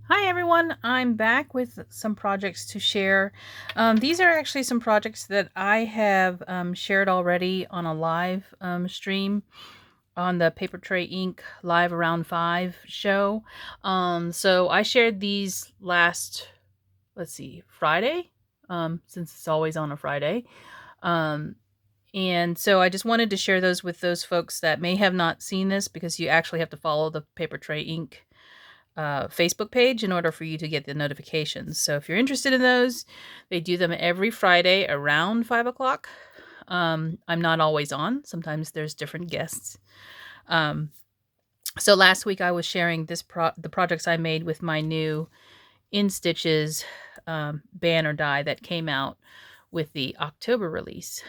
Hi everyone, I'm back with some projects to share. These are actually some projects that I have shared already on a live stream on the Paper Tray Ink Live Around 5 show. So I shared these last, Friday, since it's always on a Friday. Um, and so I just wanted to share those with those folks that may have not seen this, because you actually have to follow the Paper Tray Ink Facebook page in order for you to get the notifications. So if you're interested in those, they do them every Friday around 5 o'clock. I'm not always on. Sometimes there's different guests. So last week I was sharing the projects I made with my new In Stiches banner die that came out with the October release.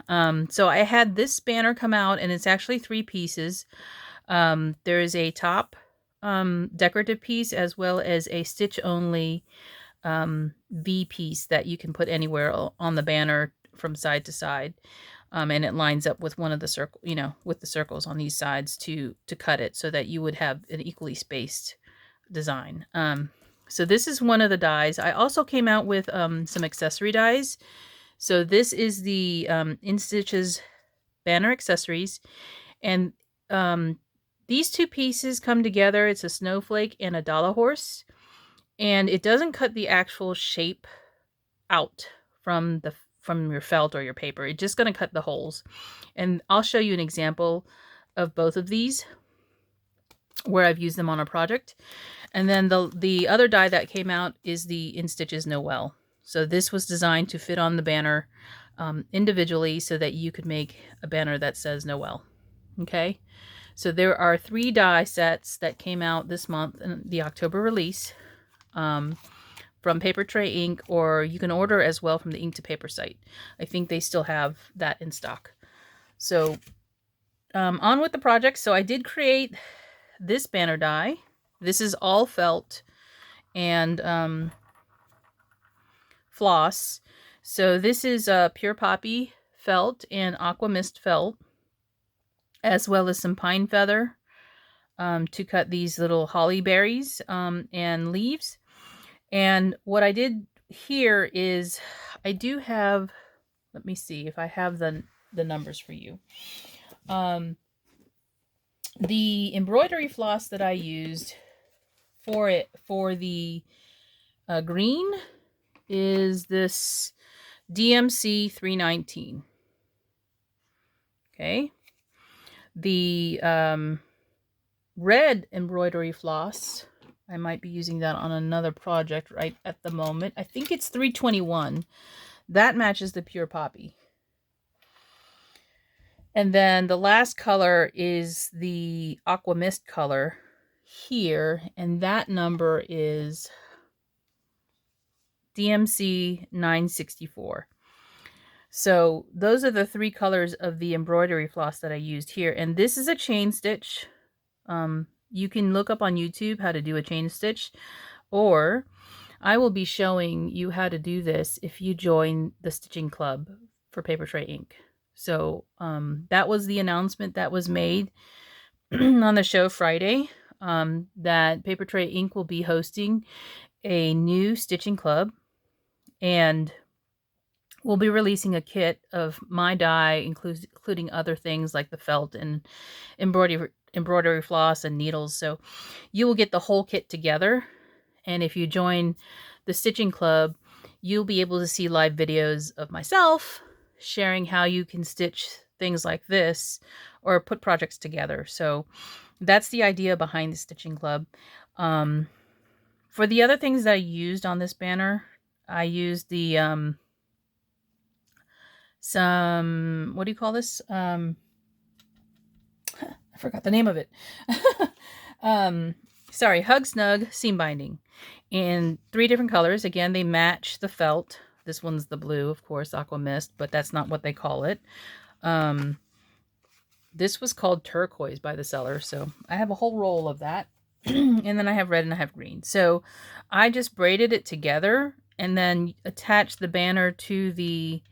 So I had this banner come out, and it's actually 3 pieces. There is a top decorative piece, as well as a stitch only V piece that you can put anywhere on the banner from side to side. And it lines up with one of the with the circles on these sides to cut it so that you would have an equally spaced design. So this is one of the dies. I also came out with some accessory dies. So this is the In Stiches banner accessories, and these 2 pieces come together. It's a snowflake and a dollar horse, and it doesn't cut the actual shape out from your felt or your paper. It's just going to cut the holes. And I'll show you an example of both of these where I've used them on a project. And then the other die that came out is the In Stiches Noel. So this was designed to fit on the banner individually so that you could make a banner that says Noel. Okay. So there are 3 die sets that came out this month in the October release from Paper Tray Ink, or you can order as well from the Ink to Paper site. I think they still have that in stock. So on with the project. So I did create this banner die. This is all felt and floss. So this is Pure Poppy felt and Aqua Mist felt, as well as some pine feather to cut these little holly berries and leaves. And what I did here is I do have, let me see if I have the numbers for you. The embroidery floss that I used for the green is this DMC 319. Okay. The red embroidery floss, I might be using that on another project right at the moment. I think it's 321. That matches the Pure Poppy. And then the last color is the Aqua Mist color here, and that number is DMC 964. So those are the 3 colors of the embroidery floss that I used here. And this is a chain stitch. You can look up on YouTube how to do a chain stitch, or I will be showing you how to do this if you join the stitching club for Paper Tray Ink. So that was the announcement that was made on the show Friday, that Paper Tray Ink will be hosting a new stitching club, and we'll be releasing a kit of my die, including other things like the felt and embroidery floss and needles. So you will get the whole kit together. And if you join the stitching club, you'll be able to see live videos of myself sharing how you can stitch things like this or put projects together. So that's the idea behind the stitching club. For the other things that I used on this banner, I used the some, what do you call this? I forgot the name of it. Sorry, Hug Snug seam binding in 3 different colors. Again, they match the felt. This one's the blue, of course, Aqua Mist, but that's not what they call it. This was called turquoise by the seller, so I have a whole roll of that. And then I have red and I have green. So I just braided it together and then attached the banner to the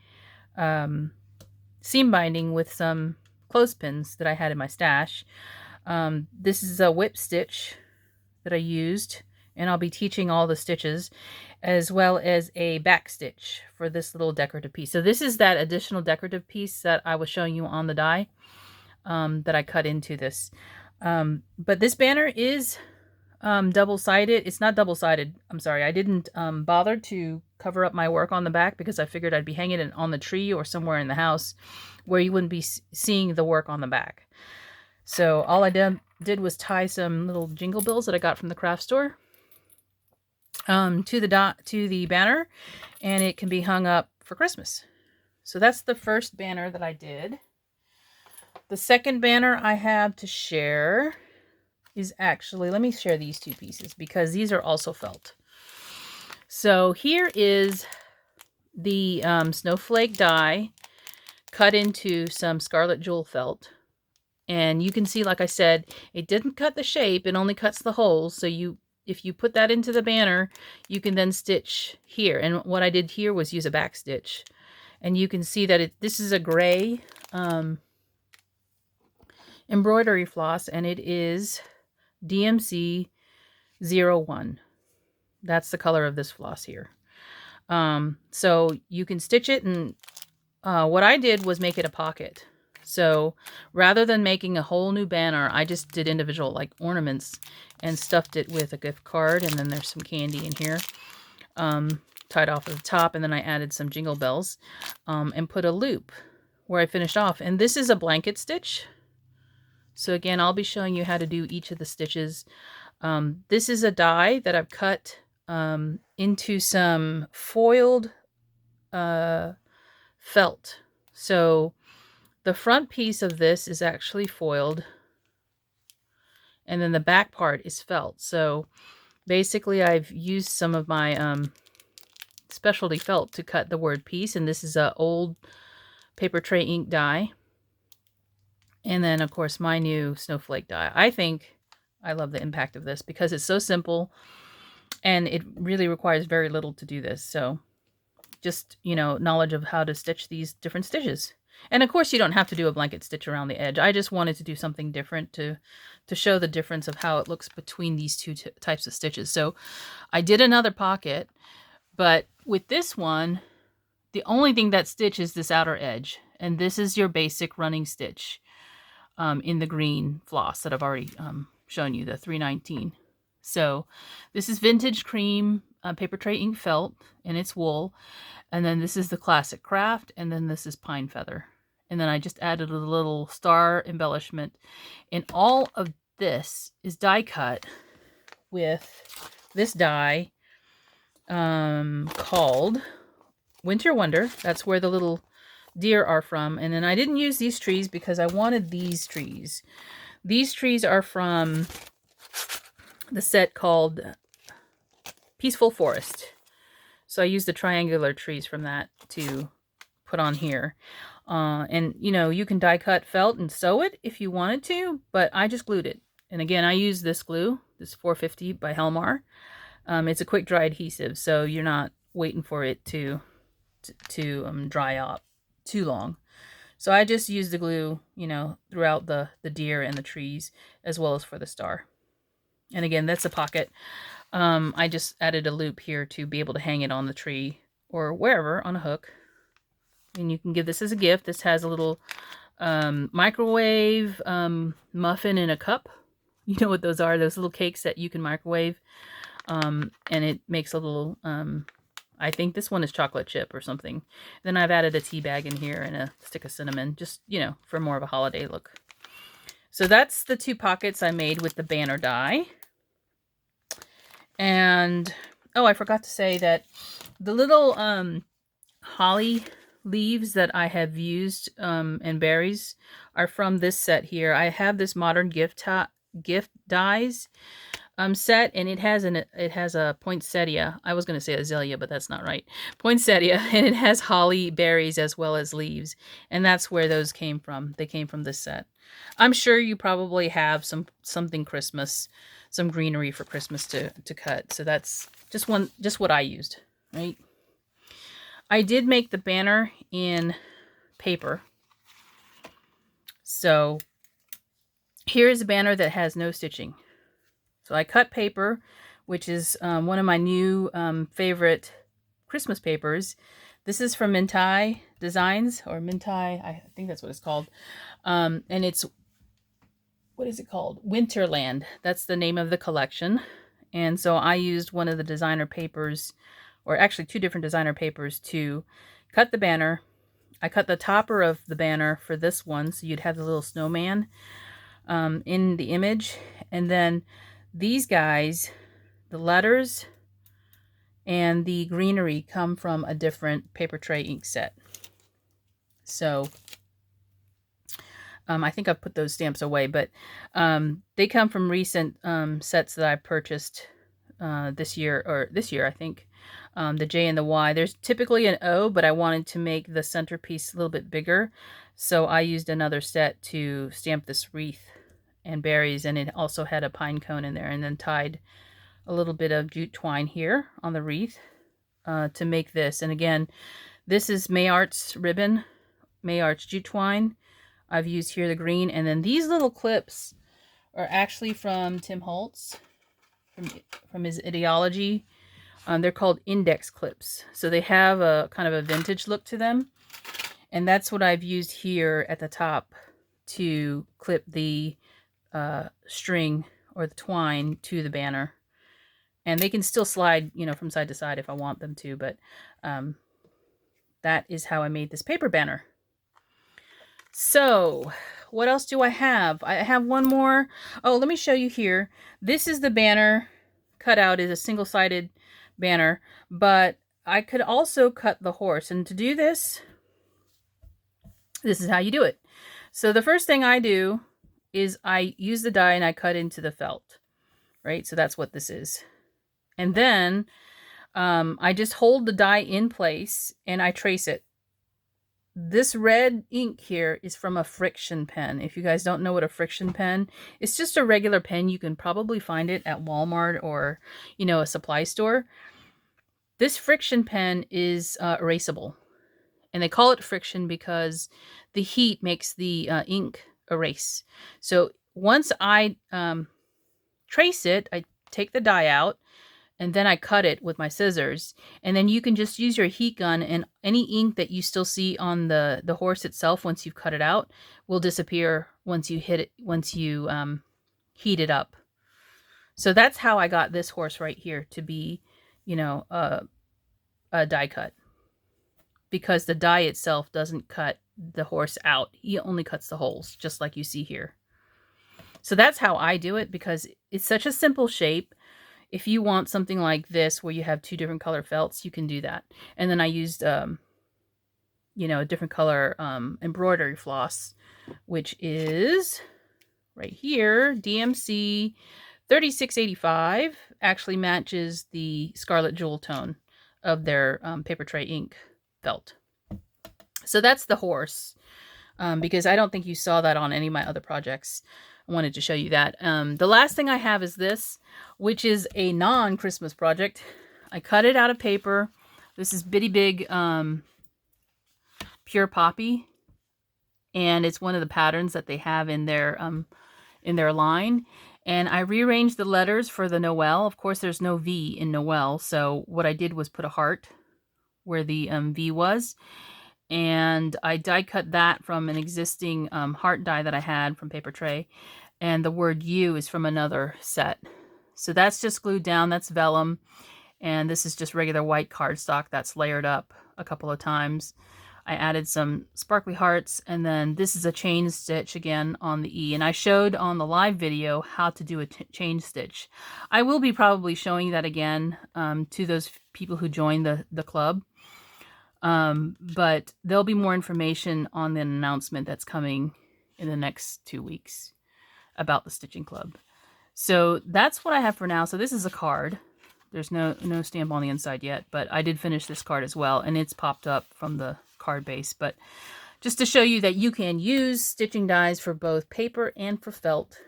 seam binding with some clothespins that I had in my stash. This is a whip stitch that I used and I'll be teaching all the stitches as well as a back stitch for this little decorative piece. So this is that additional decorative piece that I was showing you on the die that I cut into this. But this banner is double-sided. It's not double-sided. I'm sorry. I didn't bother to cover up my work on the back because I figured I'd be hanging it on the tree or somewhere in the house where you wouldn't be seeing the work on the back. So all I did was tie some little jingle bells that I got from the craft store to the banner, and it can be hung up for Christmas. So that's the first banner that I did. The second banner I have to share is actually, let me share these two pieces because these are also felt. So here is the snowflake die cut into some Scarlet Jewel felt. And you can see, like I said, it didn't cut the shape, it only cuts the holes. So if you put that into the banner, you can then stitch here. And what I did here was use a back stitch. And you can see that this is a gray embroidery floss, and it is DMC 01. That's the color of this floss here. So you can stitch it, and what I did was make it a pocket. So rather than making a whole new banner, I just did individual like ornaments and stuffed it with a gift card, and then there's some candy in here tied off at the top, and then I added some jingle bells and put a loop where I finished off. And this is a blanket stitch. So again, I'll be showing you how to do each of the stitches. This is a die that I've cut into some foiled felt. So the front piece of this is actually foiled, and then the back part is felt. So basically I've used some of my specialty felt to cut the word piece, and this is a old paper tray ink die. And then of course my new snowflake die. I love the impact of this because it's so simple and it really requires very little to do this. So just, knowledge of how to stitch these different stitches. And of course you don't have to do a blanket stitch around the edge. I just wanted to do something different to show the difference of how it looks between these two types of stitches. So I did another pocket, but with this one, the only thing that stitch is this outer edge. And this is your basic running stitch in the green floss that I've already shown you, the 319. So this is vintage cream paper tray ink felt, and it's wool. And then this is the classic craft, and then this is pine feather. And then I just added a little star embellishment. And all of this is die cut with this die called Winter Wonder. That's where the little deer are from. And then I didn't use these trees because I wanted these trees. These trees are from the set called Peaceful Forest. So I used the triangular trees from that to put on here. And you can die cut felt and sew it if you wanted to, but I just glued it. And again, I use this glue, this 450 by Helmar. It's a quick dry adhesive, so you're not waiting for it to dry up too long. So I just use the glue, throughout the deer and the trees, as well as for the star. And again, that's a pocket. I just added a loop here to be able to hang it on the tree or wherever on a hook. And you can give this as a gift. This has a little microwave muffin in a cup. You know what those are, those little cakes that you can microwave. And it makes a little, I think this one is chocolate chip or something. Then I've added a tea bag in here and a stick of cinnamon, just, for more of a holiday look. So that's the two pockets I made with the banner die. And, oh, I forgot to say that the little holly leaves that I have used and berries are from this set here. I have this modern gift dies set, and it has a poinsettia. I was going to say azalea, but that's not right. Poinsettia, and it has holly berries as well as leaves, and that's where those came from. They came from this set. I'm sure you probably have something Christmas, some greenery for Christmas to cut. So that's just what I used, right? I did make the banner in paper. So here's a banner that has no stitching. So I cut paper which is one of my new favorite Christmas papers. This is from Mintai Designs, or Mintai, I think that's what it's called. And it's, what is it called? Winterland. That's the name of the collection. And so I used one of the designer papers, or actually two different designer papers, to cut the banner. I cut the topper of the banner for this one, so you'd have the little snowman in the image. And then these guys, the letters and the greenery, come from a different paper tray ink set. So I think I've put those stamps away, but they come from recent sets that I purchased this year, I think. The J and the Y. There's typically an O, but I wanted to make the centerpiece a little bit bigger, so I used another set to stamp this wreath and berries, and it also had a pine cone in there, and then tied a little bit of jute twine here on the wreath to make this. And again, this is Mayart's ribbon, Mayart's jute twine. I've used here the green, and then these little clips are actually from Tim Holtz, from his Ideology. They're called index clips, so they have a kind of a vintage look to them, and that's what I've used here at the top to clip the string or the twine to the banner. And they can still slide, you know, from side to side if I want them to, but that is how I made this paper banner. So what else do I have? I have one more. Oh, let me show you here. This is the banner cut out, is a single-sided banner, but I could also cut the horse. And to do this, this is how you do it. So the first thing I do is I use the die and I cut into the felt, right? So that's what this is. And then I just hold the die in place and I trace it. This red ink here is from a friction pen. If you guys don't know what a friction pen, it's just a regular pen. You can probably find it at Walmart or, you know, a supply store. This friction pen is erasable. And they call it friction because the heat makes the ink erase. So once I trace it, I take the die out, and then I cut it with my scissors. And then you can just use your heat gun, and any ink that you still see on the horse itself once you've cut it out will disappear once you hit it, once you heat it up. So that's how I got this horse right here to be, you know, a die cut. Because the die itself doesn't cut the horse out. He only cuts the holes, just like you see here. So that's how I do it, because it's such a simple shape. If you want something like this where you have two different color felts, you can do that. And then I used, you know, a different color embroidery floss, which is right here, DMC 3685. Actually matches the Scarlet Jewel tone of their paper tray ink felt. So that's the horse, because I don't think you saw that on any of my other projects. I wanted to show you that. The last thing I have is this, which is a non-Christmas project. I cut it out of paper. This is Bitty Big Pure Poppy, and it's one of the patterns that they have in their line. And I rearranged the letters for the Noel. Of course, there's no V in Noel, so what I did was put a heart where the V was. And I die cut that from an existing heart die that I had from paper tray. And the word U is from another set. So that's just glued down. That's vellum. And this is just regular white cardstock that's layered up a couple of times. I added some sparkly hearts. And then this is a chain stitch again on the E. And I showed on the live video how to do a chain stitch. I will be probably showing that again to those people who join the club. But there'll be more information on the announcement that's coming in the next 2 weeks about the Stitching Club. So that's what I have for now. So this is a card. There's no stamp on the inside yet, but I did finish this card as well, and it's popped up from the card base. But just to show you that you can use stitching dies for both paper and for felt,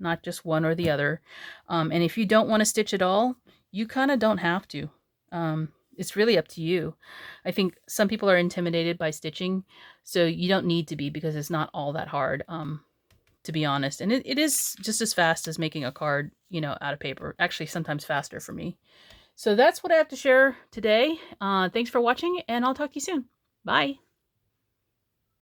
not just one or the other. And if you don't want to stitch at all, you kind of don't have to. It's really up to you. I think some people are intimidated by stitching, so you don't need to be, because it's not all that hard. to be honest. And it is just as fast as making a card, out of paper. Actually, sometimes faster for me. So that's what I have to share today. Thanks for watching, and I'll talk to you soon. Bye.